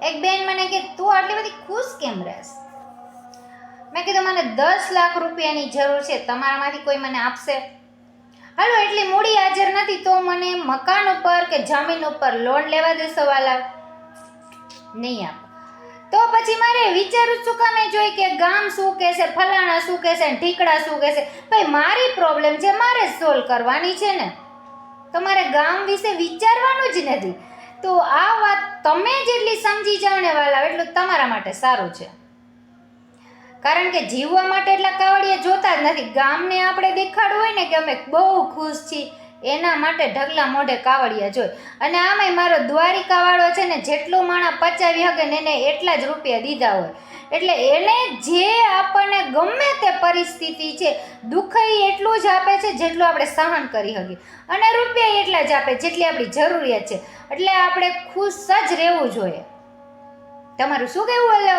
એક બેન મને કે તું આટલી બધી ખુશ કેમ રહેશ? મેં કીધું મને 10 લાખ રૂપિયાની જરૂર છે, તમારામાંથી કોઈ મને આપશે? હાલો એટલી મૂડી હાજર નથી તો મને મકાન ઉપર કે જમીન ઉપર લોન લેવા દેશો વાલા? નહીં આપ. તો પછી મારે વિચારું શું કામે જોઈ કે ગામ શું કહેશે, ફલાણા શું કહેશે, ઢીકડા શું કહેશે? ભાઈ મારી પ્રોબ્લેમ છે, મારે સોલ્વ કરવાની છે ને, તમારે ગામ વિશે વિચારવાનું જ નથી. તો આ વાત તમે જેટલી સમજી જાઓ ને વાલા, એટલું તમારા માટે સારું છે. કારણ કે જીવવા માટે એટલા કાવડિયા જોતા જ નથી. ગામને આપણે દેખાડવું હોય ને કે અમે બહુ ખુશ છીએ, એના માટે ઢગલા મોઢે કાવડિયા જોઈ. અને આમાંય મારો દ્વારિકાવાળો છે ને, જેટલું માણા પચાવી શકે ને એને એટલા જ રૂપિયા દીધા હોય. એટલે એને જે આપણને ગમે તે પરિસ્થિતિ છે, દુઃખ એટલું જ આપે છે જેટલું આપણે સહન કરી શકીએ, અને રૂપિયા એટલા જ આપે જેટલી આપણી જરૂરિયાત છે. એટલે આપણે ખુશ જ રહેવું જોઈએ. તમારું શું કહેવું? હલો.